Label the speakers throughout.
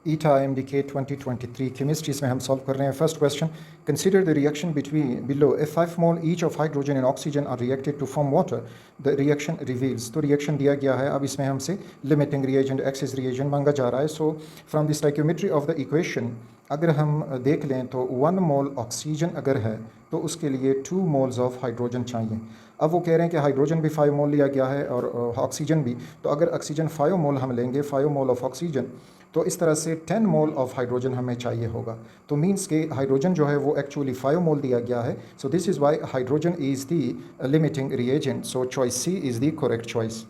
Speaker 1: ईटा MDK 2023 chemistry में हम solve कर रहे हैं। First question, consider the reaction between below if 5 mole each of hydrogen and oxygen are reacted to form water the reaction reveals. तो reaction दिया गया है। अब इसमें हमसे लिमिटिंग रिएजेंट एक्सिस रिएजेंट मांगा जा रहा है। So from the stoichiometry of the equation अगर हम देख लें तो 1 मोल ऑक्सीजन अगर है तो उसके लिए 2 मोल्स ऑफ हाइड्रोजन चाहिए। अब वो कह रहे हैं कि हाइड्रोजन भी 5 मोल लिया गया है और ऑक्सीजन भी। तो अगर ऑक्सीजन 5 मोल हम लेंगे, 5 मोल ऑफ ऑक्सीजन, तो इस तरह से 10 मोल ऑफ हाइड्रोजन हमें चाहिए होगा। तो मीन्स के हाइड्रोजन जो है वो एक्चुअली 5 मोल दिया गया है। So this is why hydrogen is the limiting reagent. So choice C is the correct choice.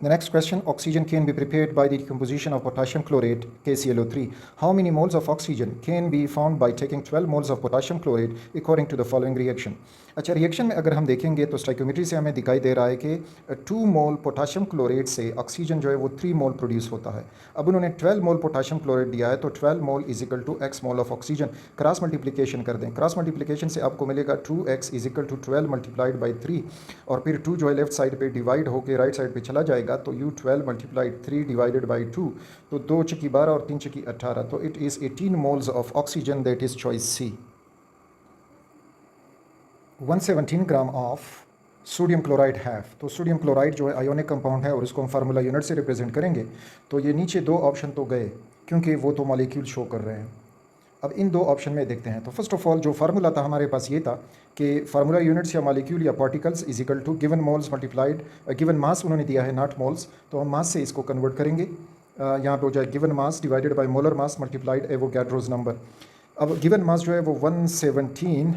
Speaker 1: The next question, oxygen can be prepared by the decomposition of potassium chlorate, KClO3. How many moles of oxygen can be found by taking 12 moles of potassium chlorate according to the following reaction? अच्छा, reaction में अगर हम देखेंगे तो stoichiometry से हमें दिखाई दे रहा है कि 2 मोल पोटाशियम क्लोरेट से ऑक्सीजन जो है वो 3 मोल प्रोड्यूस होता है। अब उन्होंने 12 मोल पोटाशियम क्लोरेट दिया है, तो 12 mole is equal to x mole of oxygen. Cross multiplication कर दें। क्रॉस मल्टीप्लिकेशन से आपको मिलेगा 2x is equal to 12 multiplied by 3, और फिर 2 जो है लेफ्ट साइड पे डिवाइड होकर राइट साइड पे चला जाएगा, तो u 12 मल्टीप्लाइड 3 डिवाइडेड बाई 2, तो 2 चकी 12 और 3 चकी 18, तो it is 18 moles of oxygen. That is choice C. 117 gram of sodium chloride have. तो सोडियम क्लोराइड जो है आयोनिक कंपाउंड है और इसको हम फार्मूला यूनिट से रिप्रेजेंट करेंगे। तो ये नीचे 2 ऑप्शन तो गए क्योंकि वो तो मॉलिक्यूल शो कर रहे हैं। अब इन 2 ऑप्शन में देखते हैं। तो फर्स्ट ऑफ ऑल जो फार्मूला था हमारे पास ये था कि फार्मूला यूनिट्स या मॉलिक्यूल या particles is equal to given moles multiplied given mass उन्होंने दिया है, नॉट मोल्स, तो हम मास से इसको कन्वर्ट करेंगे। यहाँ पे हो जाए given mass divided by molar mass multiplied Avogadro's number. अब गिवन मास जो है वो 117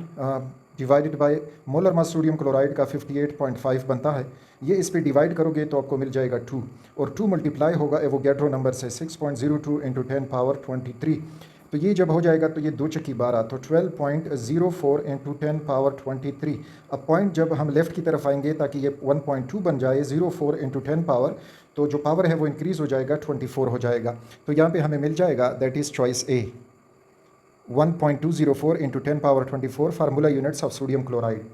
Speaker 1: divided by molar mass sodium chloride का 58.5 बनता है। ये इस पे डिवाइड करोगे तो आपको मिल जाएगा 2, और 2 मल्टीप्लाई होगा एवोगैड्रो नंबर से 6.02 इंटू 10 पावर 23। तो ये जब हो जाएगा तो ये 2 चकी 12, तो 12.04 इंटू 10 पावर 23। अब पॉइंट जब हम लेफ़्ट की तरफ आएंगे ताकि ये 1.2 बन जाए, 04 इंटू 10 पावर, तो जो पावर है वो इंक्रीज़ हो जाएगा, 24 हो जाएगा। तो यहाँ पे हमें मिल जाएगा, that is choice A, 1.204 into 10 power 24 formula units of sodium chloride.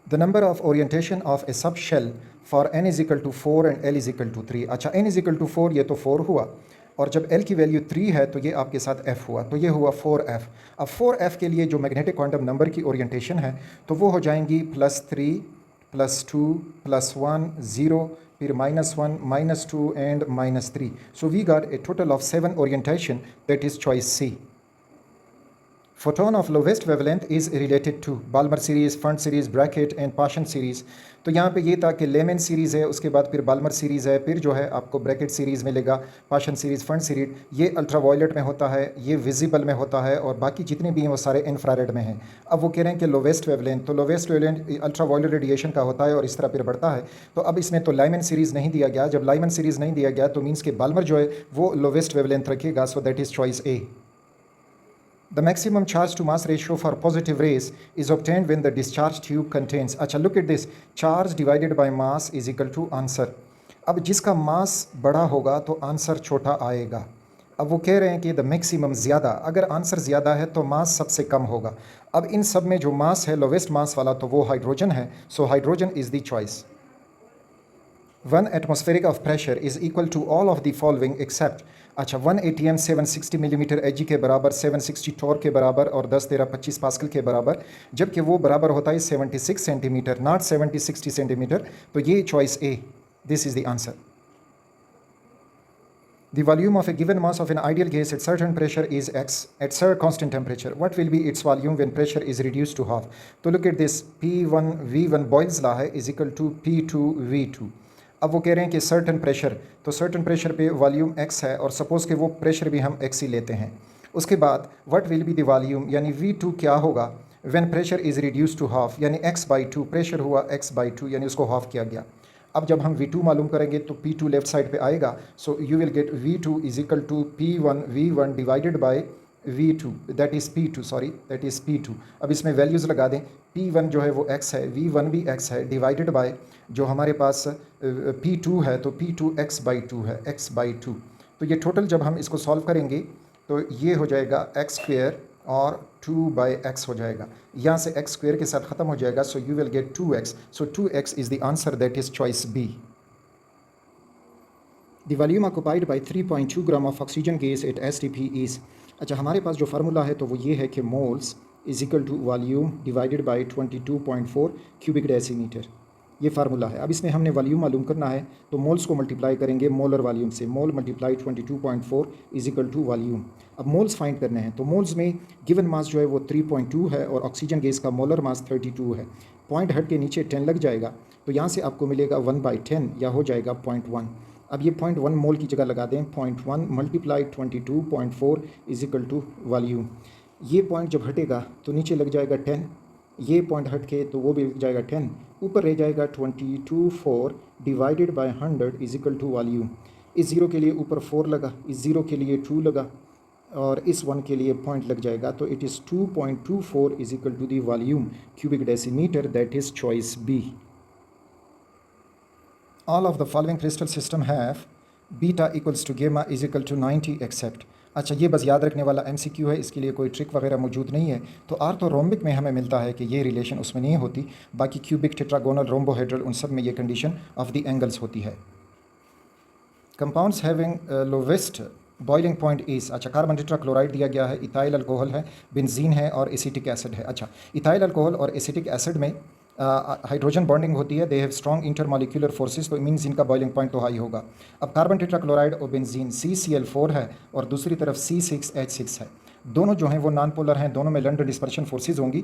Speaker 1: The number of orientation of a subshell for n is equal to 4 and l is equal to 3. अच्छा, n is equal to 4 ये तो 4 हुआ, और जब l की value 3 है तो ये आपके साथ f हुआ, तो ये हुआ 4f। अब 4f के लिए जो मैग्नेटिक क्वांटम नंबर की ओरिएंटेशन है तो वो हो जाएंगी +3 +2 +1 0, फिर -1 -2 and -3। So we got a total of 7 orientation, that is choice C. Photon of lowest wavelength is related to Balmer series, Fund series, Brackett and Paschen series. तो यहाँ पे ये था कि लेमन सीरीज़ है, उसके बाद फिर बाल्मर सीरीज़ है, फिर जो है आपको ब्रैकेट सीरीज़ मिलेगा, पाशन सीरीज़, फंड सीरीज। ये अल्ट्रावायलेट में होता है, ये विजिबल में होता है, और बाकी जितने भी हैं वो सारे इंफ्रारेड में हैं। अब वो कह रहे हैं कि लोवेस्ट वेवलेंथ, तो लोवेस्ट वेवलेंथ अल्ट्रावायलेट रेडिएशन का होता है और इस तरह फिर बढ़ता है। तो अब इसमें तो लाइमन सीरीज़ नहीं दिया गया। जब लाइमन सीरीज़ नहीं दिया गया तो मीन्स कि बाल्मर जो है वो लोवेस्ट वेवलेंथ रखेगा। सो that is choice A. The maximum charge to mass ratio for positive rays is obtained when the discharge tube contains. अच्छा, look at this, charge divided by mass is equal to answer. अब जिसका मास बड़ा होगा तो answer छोटा आएगा। अब वो कह रहे हैं कि द मैक्सिमम ज़्यादा, अगर आंसर ज़्यादा है तो मास सबसे कम होगा। अब इन सब में जो मास है लोवेस्ट मास वाला तो वो हाइड्रोजन है। So hydrogen is the choice. 1 atmospheric of pressure is equal to all of the following except। अच्छा, 1 ATM 760 मिलीमीटर एजी के बराबर, 760 टॉर्क के बराबर और 10 13 25 पास्कल के बराबर, जबकि वो बराबर होता है 76 सेंटीमीटर, नॉट 70 60 सेंटीमीटर। तो ये choice A, this is the answer. The volume of a given mass of an ideal gas at certain pressure is x at certain constant temperature. What will be its volume when pressure is reduced to half? तो look at this, P1 V1 Boyle's law है is equal to P2 V2। अब वो कह रहे हैं कि certain pressure, तो certain pressure पे वॉल्यूम x है, और सपोज़ कि वो प्रेशर भी हम x ही लेते हैं। उसके बाद what will be the volume, यानी V2 क्या होगा when pressure is reduce to half, यानी x/2, प्रेशर हुआ x/2, यानी उसको हाफ किया गया। अब जब हम V2 मालूम करेंगे तो P2 लेफ्ट साइड पे आएगा। So you will get V2 is equal to P1 V1 divided by V2, that is P2, sorry that is P2। अब इसमें वैल्यूज़ लगा दें, P1 जो है वो x है, V1 भी x है, डिवाइडेड बाय जो हमारे पास P2 है, तो P2 x/2 है, x/2। तो ये टोटल जब हम इसको सॉल्व करेंगे तो ये हो जाएगा x² और 2/x हो जाएगा। यहाँ से x² के साथ ख़त्म हो जाएगा। So you will get 2x। So 2x is the answer, that is choice B. The volume occupied by 3.2 gram of oxygen gas at STP is. अच्छा, हमारे पास जो फार्मूला है तो वो ये है कि moles is equal to volume divided by 22.4 cubic decimetre. ये फार्मूला है। अब इसमें हमने वॉल्यूम मालूम करना है तो मोल्स को मल्टीप्लाई करेंगे मोलर वॉल्यूम से। Mole multiply 22.4 is equal to volume. अब मोल्स फाइंड करने हैं तो मोल्स में गिवन मास जो है वो 3.2 है और ऑक्सीजन गैस का मोलर मास 32 है। पॉइंट हट के नीचे 10 लग जाएगा तो यहाँ से आपको मिलेगा 1/10 या हो जाएगा 0.1। अब ये 0.1 मोल की जगह लगा दें। 0.1 multiply 22.4 is equal to volume. ये पॉइंट जब हटेगा तो नीचे लग जाएगा 10, ये पॉइंट हट के तो वो भी लग जाएगा 10, ऊपर रह जाएगा 22.4 divided by 100 is equal to volume. इस ज़ीरो के लिए ऊपर 4 लगा, इस ज़ीरो के लिए 2 लगा और इस 1 के लिए पॉइंट लग जाएगा तो it is 2.24 is equal to the volume cubic decimetre. That is choice B. All of the following crystal system have beta equals to gamma is equal to 90 except। अच्छा, ये बस याद रखने वाला MCQ है, इसके लिए कोई ट्रिक वगैरह मौजूद नहीं है। तो आर्थोरोम्बिक में हमें मिलता है कि ये रिलेशन उसमें नहीं होती, बाकी क्यूबिक, टेट्रागोनल, रोम्बोहेड्रल उन सब में ये कंडीशन ऑफ द एंगल्स होती है। Compounds having lowest boiling point is. अच्छा, कार्बन टेट्राक्लोराइड दिया गया है, इथाइल अल्कोहल है, बेंजीन है और एसिटिक एसिड है। अच्छा, इथाइल अल्कोहल और एसिटिक एसिड में हाइड्रोजन बॉन्डिंग होती है, they have strong intermolecular forces, तो मीन्स इनका बॉइलिंग पॉइंट तो हाई होगा। अब कार्बन टेट्राक्लोराइड और बेंजीन CCl4 है और दूसरी तरफ C6H6 है। दोनों जो हैं वो नॉन पोलर हैं, दोनों में लंडन डिस्पर्शन फोर्सेज होंगी।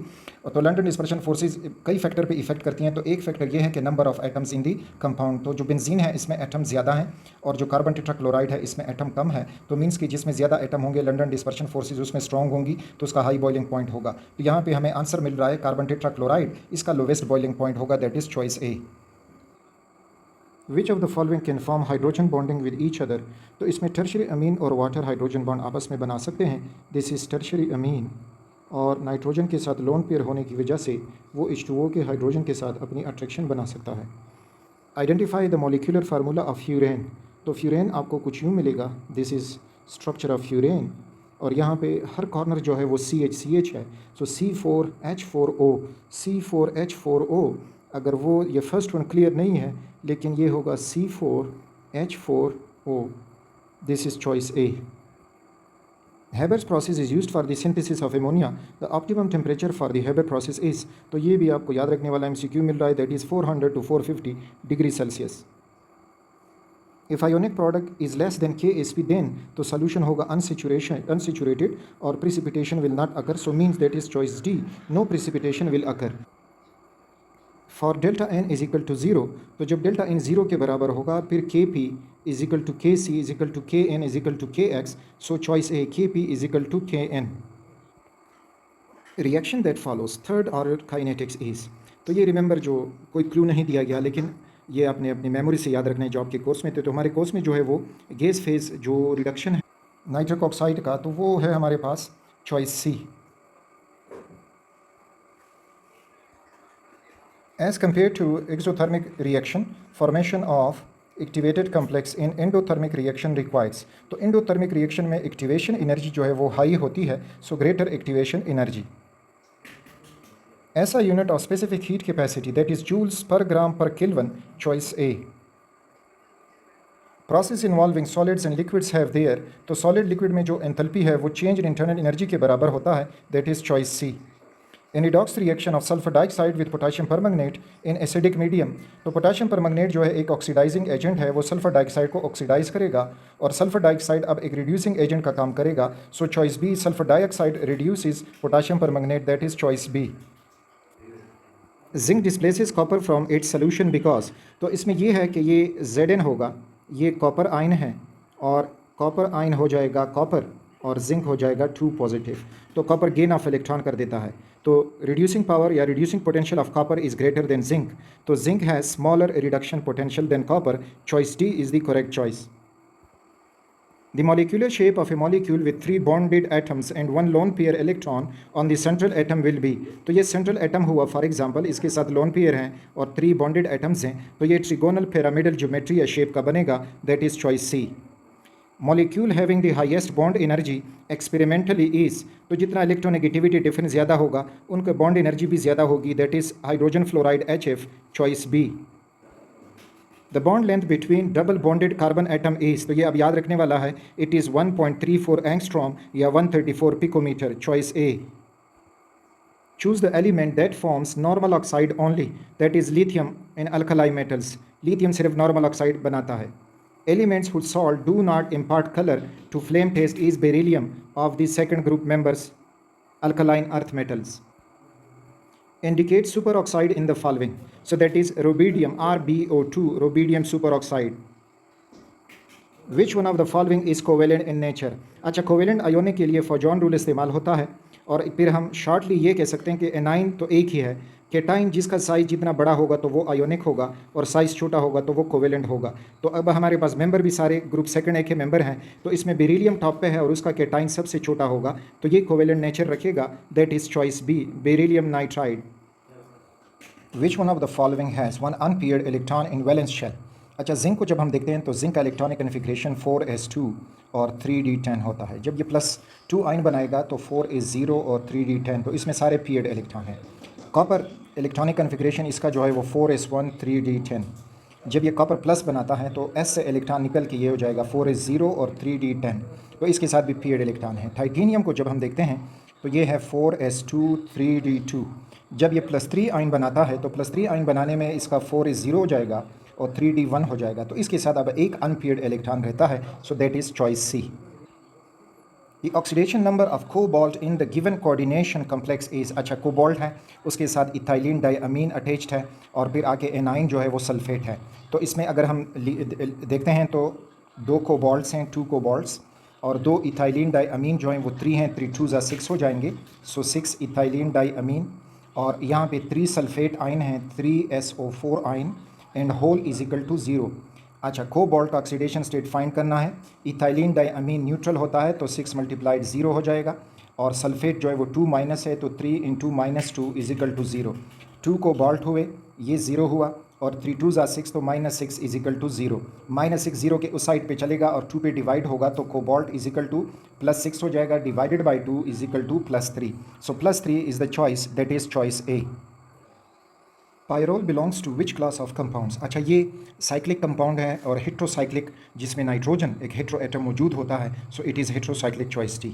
Speaker 1: तो लंडन डिस्पर्शन फोर्सेज कई फैक्टर पे इफेक्ट करती हैं। तो एक फैक्टर ये है कि number of atoms in the compound. तो जो बेंजीन है इसमें एटम ज़्यादा हैं और जो कार्बन टेट्राक्लोराइड है इसमें एटम कम है। तो मीन्स कि जिसमें ज़्यादा एटम होंगे लंडन डिस्पर्शन फोर्सेज उसमें स्ट्रॉन्ग होंगी तो उसका हाई बॉइलिंग पॉइंट होगा। तो यहाँ पे हमें आंसर मिल रहा है कार्बन टेट्राक्लोराइड, इसका लोवेस्ट बॉइलिंग पॉइंट होगा, that is choice A. Which of the following can form hydrogen bonding with each other. तो इसमें टर्शरी अमीन और वाटर हाइड्रोजन बॉन्ड आपस में बना सकते हैं। दिस इज़ टर्शरी अमीन और नाइट्रोजन के साथ लोन पेयर होने की वजह से वो H2O के हाइड्रोजन के साथ अपनी अट्रैक्शन बना सकता है। Identify the molecular formula of furan. तो फ्यूरेन आपको कुछ यूँ मिलेगा, this is structure of furan और यहाँ पे हर कॉर्नर जो है वो CH है। सो C4H4O, C4H4O। अगर वो ये फर्स्ट वन क्लियर नहीं है लेकिन ये होगा C4H4O। This is choice A. Haber's process is used for the synthesis of ammonia. The optimum temperature for the Haber process is। तो ये भी आपको याद रखने वाला MCQ मिल रहा है, that is 400 to 450 degree Celsius. If ionic product is less than Ksp then तो solution होगा unsaturated और precipitation will not occur, so means that is choice D, no precipitation will occur। For delta n is equal to 0 तो जब delta n 0 के बराबर होगा फिर Kp is equal to Kc is equal to Kn is equal to Kx, so choice A, Kp is equal to Kn। Reaction that follows third order kinetics is। तो ये remember जो कोई clue नहीं दिया गया लेकिन ये आपने अपनी मेमोरी से याद रखना है जो आपके कोर्स में थे। तो हमारे कोर्स में जो है वो गैस फेज जो रिडक्शन है नाइट्रिक ऑक्साइड का तो वो है हमारे पास choice C. As compared to exothermic reaction, formation of activated complex in endothermic reaction requires। तो endothermic reaction में activation energy जो है वो हाई होती है, so greater activation energy। ऐसा unit of specific heat capacity that is joules per gram per Kelvin, choice A। Process involving solids and liquids have there, तो solid liquid में जो enthalpy है वो change in internal energy के बराबर होता है, that is choice C। In redox reaction of sulfur dioxide with potassium permanganate in acidic medium, तो पोटाशियम परमैंगनेट जो है एक ऑक्सीडाइजिंग एजेंट है, वो सल्फर डाइऑक्साइड को ऑक्सीडाइज करेगा और सल्फर डाइऑक्साइड अब एक रिड्यूसिंग एजेंट का काम करेगा। So choice B, sulphur dioxide reduces potassium permanganate, that is choice B. Zinc displaces copper from its solution because, तो इसमें ये है कि ये Zn होगा, ये कॉपर आयन है और कॉपर आयन हो जाएगा कॉपर और जिंक हो जाएगा 2 पॉजिटिव, तो कॉपर गेन ऑफ इलेक्ट्रॉन कर देता है। तो रिड्यूसिंग पावर या reducing potential of copper is greater than zinc, तो zinc has smaller reduction potential than copper, choice D is the correct choice. The molecular shape of a molecule with 3 bonded atoms and 1 lone pair electron on the central atom will be, तो ये central atom हुआ for example, इसके साथ lone pair हैं और 3 bonded atoms हैं, तो ये trigonal pyramidal geometry या shape का बनेगा, that is choice C। Molecule having the highest bond energy experimentally is, तो जितना इलेक्ट्रोनेगेटिविटी डिफरेंस ज़्यादा होगा उनका बॉन्ड एनर्जी भी ज़्यादा होगी, that is hydrogen fluoride HF, choice B। The bond length between double bonded carbon atom is, तो ये अब याद रखने वाला है, इट इज़ 1.34 एंगस्ट्रॉम या 134 picometre, choice A. Choose the element that forms normal oxide only, that is lithium in alkali metals, lithium सिर्फ normal oxide बनाता है। Elements whose salt do not impart colour to flame test is beryllium of the second group members alkaline earth metals. Indicate superoxide in the following. So that is rubidium, RbO2, rubidium superoxide. Which one of the following is covalent in nature? अच्छा, covalent ionic के लिए फॉजॉन rule इस्तेमाल होता है, और फिर हम shortly ये कह सकते हैं कि एनाइन तो एक ही है, केटाइन जिसका साइज़ जितना बड़ा होगा तो वो आयोनिक होगा और साइज़ छोटा होगा तो वो कोवेलेंट होगा। तो अब हमारे पास मेंबर भी सारे ग्रुप सेकंड ए के मेंबर हैं, तो इसमें बेरिलियम टॉप पे है और उसका केटाइन सबसे छोटा होगा, तो ये कोवेलेंट नेचर रखेगा, that is choice B, beryllium nitride. Which one of the following has one unpaired electron in valence shell? अच्छा, जिंक को जब हम देखते हैं तो जिंक का इलेक्ट्रॉनिक कन्फिग्रेशन 4s2 और 3d10 होता है। जब ये +2 आयन बनाएगा तो 4s0 और 3d10, तो इसमें सारे पेयर्ड इलेक्ट्रॉन हैं। कॉपर इलेक्ट्रॉनिक कन्फिग्रेशन इसका जो है वो 4s1 3d10। जब ये कॉपर प्लस बनाता है तो s से इलेक्ट्रॉन निकल के ये हो जाएगा 4s0 और 3d10, तो इसके साथ भी पेयर्ड इलेक्ट्रॉन है। टाइटेनियम को जब हम देखते हैं तो ये है 4s2 3d2। जब ये +3 आयन बनाता है तो +3 आयन बनाने में इसका 4s0 हो जाएगा और 3d1 हो जाएगा, तो इसके साथ अब एक अनपेयर्ड इलेक्ट्रॉन रहता है, so that is choice C. The oxidation number of cobalt in the given coordination complex is, अच्छा कोबाल्ट है, उसके साथ इथाइलिन डाइअमीन अटैच्ड है और फिर आके एनाइन जो है वो सल्फेट है। तो इसमें अगर हम देखते हैं तो 2 कोबाल्ट्स हैं, 2 कोबाल्ट्स, और 2 इथाइलिन डाइअमीन जो हैं वो 3 हैं, 3 2 6 हो जाएंगे, सो 6 इथाइलिन डाइअमीन, और यहाँ पे 3 सल्फेट आयन हैं, 3SO4 ion, and whole is equal to 0। अच्छा, कोबाल्ट का ऑक्सीडेशन स्टेट फाइंड करना है। इथाइलिन डाइअमीन न्यूट्रल होता है तो 6 × 0 हो जाएगा, और सल्फेट जो है वो 2- है तो 3 × -2 इज इक्वल टू 0। 2 कोबाल्ट हुए, ये 0 हुआ, और 3 2 6 तो -6 इज इक्वल टू 0। -6 0 के उस साइड पे चलेगा और 2 पे डिवाइड होगा तो कोबाल्ट इज इक्वल टू +6 हो जाएगा, divided by 2 is equal to +3। So +3 is the choice, that is choice A. Pyrrole belongs to which class of compounds? अच्छा, ये साइक्लिक कंपाउंड है और हेट्रोसाइक्लिक, जिसमें नाइट्रोजन एक हेट्रो एटम मौजूद होता है, so it is heterocyclic, choice D.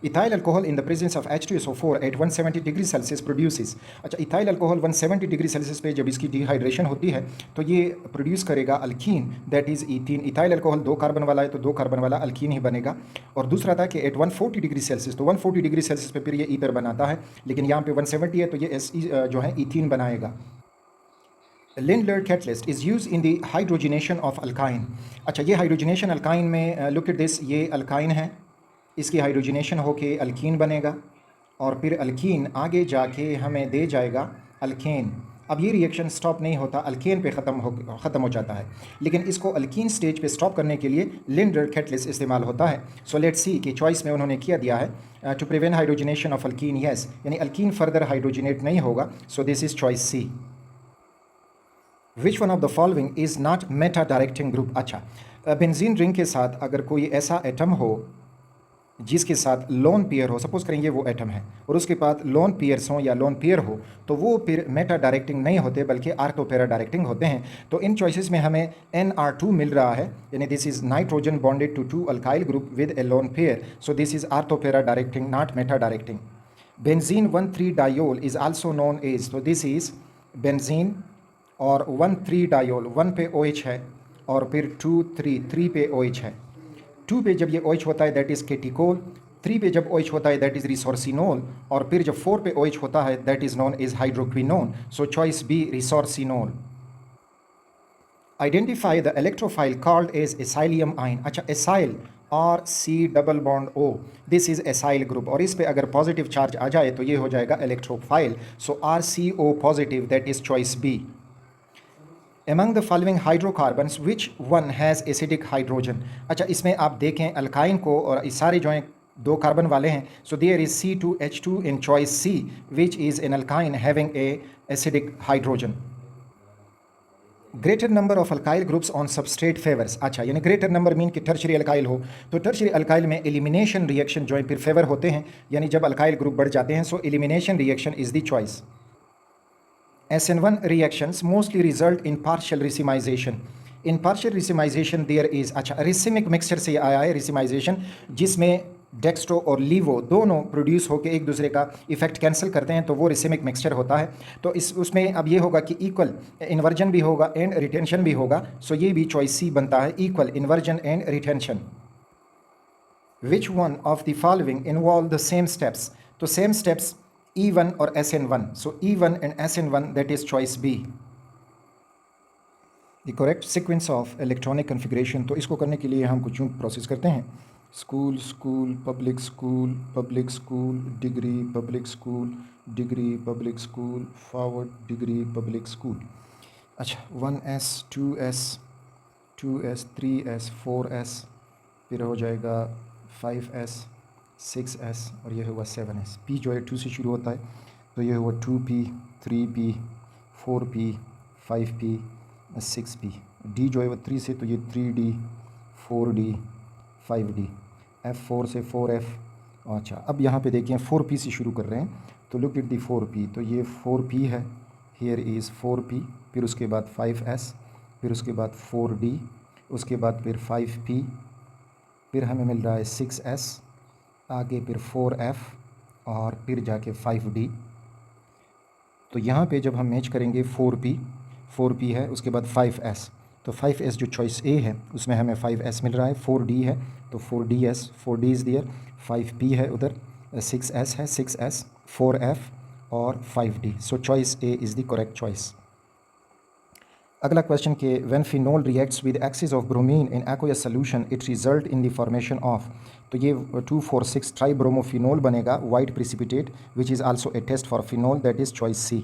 Speaker 1: Ethyl alcohol in the presence of H2SO4 at 170 degree Celsius produces. अच्छा, इथाइल अल्कोहल 170 डिग्री सेल्सियस पे जब इसकी डिहाइड्रेशन होती है तो ये प्रोड्यूस करेगा alkyne, that is ethene. Ethyl alcohol 2 carbon वाला है तो 2 कार्बन वाला अल्कीन ही बनेगा। और दूसरा था कि एट 140 डिग्री सेल्सियस, तो 140 डिग्री सेल्सियस पे फिर ये ईथर बनाता है, लेकिन यहाँ पे 170 है तो ये जो है ईथीन बनाएगा। Lindlar catalyst is used in the hydrogenation of alkyne. अच्छा, ये हाइड्रोजनेशन अल्काइन में, लुक एट दिस, ये अल्काइन है, इसकी हाइड्रोजनेशन होके अल्कीन बनेगा, और फिर अल्कीन आगे जाके हमें दे जाएगा अल्केन। अब ये रिएक्शन स्टॉप नहीं होता, अल्केन पे ख़त्म हो जाता है, लेकिन इसको अल्कीन स्टेज पे स्टॉप करने के लिए लिंडर कैटलिस्ट इस्तेमाल होता है। सो लेट्स सी कि चॉइस में उन्होंने किया दिया है to prevent hydrogenation of alkene, yes, यानी अल्कीन फर्दर हाइड्रोजनेट नहीं होगा, so this is choice C. Which one of the following is not meta directing group? अच्छा, बेंजीन रिंग के साथ अगर कोई ऐसा एटम हो जिसके साथ लोन पेयर हो, सपोज करेंगे वो एटम है और उसके पास लोन पेयर्स हों या लोन पेयर हो, तो वो फिर मेटा डायरेक्टिंग नहीं होते बल्कि आर्थोपेरा डायरेक्टिंग होते हैं। तो इन चॉइसेस में हमें Nr2 मिल रहा है, यानी this is nitrogen bonded to 2 alkyl group with a lone pair, so this is ortho para directing, not meta directing. Benzene 1,3 diol is also known as, तो दिस इज़ बेंजीन, और 1,3 डायोल, 1 पे OH है और फिर 2 3 पे OH है। 2 पे जब ये OH होता है दैट इज़ केटिकोल, 3 पे जब OH होता है दैट इज़ रिसोर्सिनोल, और फिर जब 4 पे OH होता है that is known is hydroquinone, so choice B, resorcinol. Identify the electrophile called as acylium ion. अच्छा, acyl RC⸻O, this is acyl group, और इस पे अगर पॉजिटिव चार्ज आ जाए तो ये हो जाएगा electrophile, so RCO positive, that is choice B. Among the following hydrocarbons, which one has acidic hydrogen? अच्छा, इसमें आप देखें अल्काइन को, और इस सारे जो हैं 2 कार्बन वाले हैं, so there is C2H2 in choice C, which is an alkyne having a acidic hydrogen. Greater number of alkyl groups on substrate favours. अच्छा, यानी ग्रेटर नंबर मीन कि टर्शरी अल्काइल हो, तो टर्शरी अल्काइल में elimination reaction जो है फिर favour होते हैं, यानी जब अल्काइल ग्रुप बढ़ जाते हैं, so elimination reaction is the choice. SN1 reactions mostly result in partial racemization. In partial racemization there is, अच्छा रिसिमिक मिक्सचर से आया है रिसिमाइजेशन, जिसमें डेक्स्ट्रो और लीवो दोनों प्रोड्यूस होकर एक दूसरे का इफेक्ट कैंसिल करते हैं, तो वो रिसिमिक मिक्सचर होता है। तो इस उसमें अब ये होगा कि इक्वल इन्वर्जन भी होगा एंड रिटेंशन भी होगा, सो ये भी चॉइस सी बनता है, equal inversion and retention. Which one of the following involve the same steps, तो सेम स्टेप्स E1 और SN1, so E1 and SN1 that is choice B the correct sequence of electronic configuration. तो इसको करने के लिए हम कुछ यूँ प्रोसेस करते हैं, school school public school public school degree public school degree public school forward degree public school. अच्छा 1S 2S 2S 3S 4S, फिर हो जाएगा 5S 6S और ये होगा 7S। P जो है 2 से शुरू होता है, तो ये हुआ 2P 3P 4P 5P 6P। D जो है वो 3 से, तो ये 3D 4D 5D। F4 से 4F। अच्छा अब यहाँ पे देखिए 4P से शुरू कर रहे हैं, तो लुक एट दी 4P, तो ये 4P है, हियर इज़ 4P, फिर उसके बाद 5S, फिर उसके बाद 4D, उसके बाद फिर 5P, फिर हमें मिल रहा है 6S, आगे फिर 4F और फिर जाके 5D। तो यहाँ पे जब हम मैच करेंगे 4P है, उसके बाद 5S, तो 5S जो चॉइस ए है उसमें हमें 5S मिल रहा है, 4D है तो 4D इज़ दियर, 5P है उधर, 6S है 6S, 4F और 5D, so choice A is the correct choice. अगला क्वेश्चन के when phenol reacts with excess of bromine in aqueous solution it result in the formation of, तो ये 2,4,6 tribromophenol बनेगा white precipitate which is also a test for phenol, that is choice C.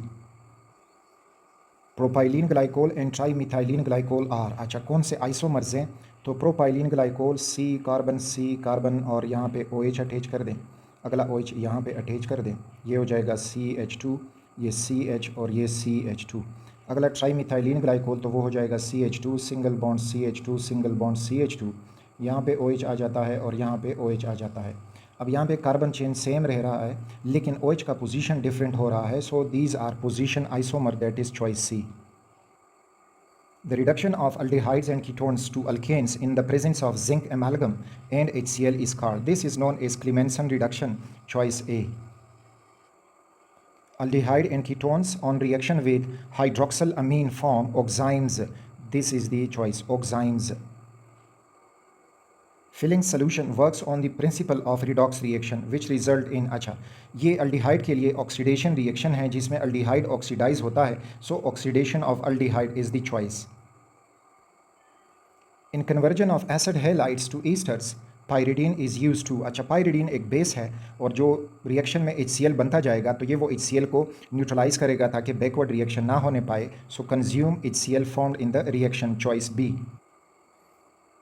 Speaker 1: Propylene glycol and trimethylene glycol are, अच्छा कौन से isomers हैं, तो propylene glycol C carbon और यहाँ पे OH अटैच कर दें, अगला OH यहाँ पे अटैच कर दें, ये हो जाएगा CH2, ये CH और ये CH2। अगला ट्राईमिथाइलिन ग्लाइकोल, तो वो हो जाएगा CH2 single bond CH2 single bond CH2, यहाँ पे OH आ जाता है और यहाँ पे OH आ जाता है। अब यहाँ पे कार्बन चेन सेम रह रहा है लेकिन OH का पोजीशन डिफरेंट हो रहा है, so these are position isomer, that is choice C. The reduction of aldehydes and ketones to alkanes in the presence of zinc amalgam and HCl is called, this is known as Clemmensen reduction, choice A. Aldehyde and ketones on reaction with hydroxylamine form oximes, this is the choice oximes. Filling solution works on the principle of redox reaction which result in, अच्छा ये aldehyde के लिए oxidation reaction है जिसमें aldehyde oxidize होता है, so oxidation of aldehyde is the choice. In conversion of acid halides to esters pyridine is use to, अच्छा pyridine एक बेस है और जो रिएक्शन में HCl बनता जाएगा तो ये वो HCl को न्यूट्रलाइज करेगा ताकि बैकवर्ड रिएक्शन ना होने पाए, so consume HCl formed in the reaction, choice B.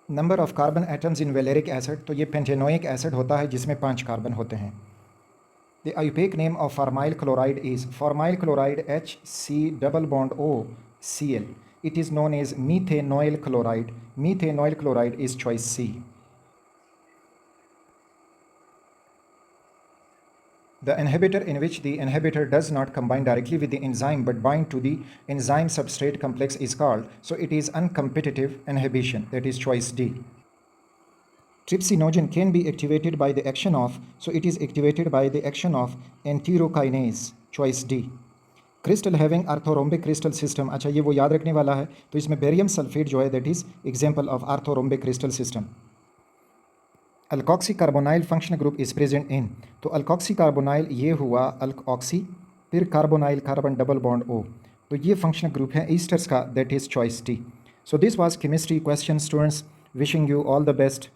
Speaker 1: Number of carbon atoms in valeric acid, तो ये पेंटेनोइक एसिड होता है जिसमें 5 कार्बन होते हैं। The IUPAC name of formyl chloride is, formyl chloride HC double bond OCl, it is known as methanoyl chloride, methanoyl chloride is choice C. The inhibitor in which the inhibitor does not combine directly with the enzyme but bind to the enzyme substrate complex is called, so it is uncompetitive inhibition, that is choice D. Trypsinogen can be activated by the action of, so it is activated by the action of enterokinase, choice D. Crystal having orthorhombic crystal system, अच्छा ये वो याद रखने वाला है, तो इसमें barium sulphate जो है that is example of orthorhombic crystal system. Alkoxy carbonyl functional group is present in, तो अल्कोक्सी कार्बोनाइल ये हुआ अल्कोक्सी, फिर carbonyl carbon double bond O, तो ये फंक्शनल ग्रुप है ईस्टर्स का, that is choice D. So this was chemistry question students, wishing you all the best.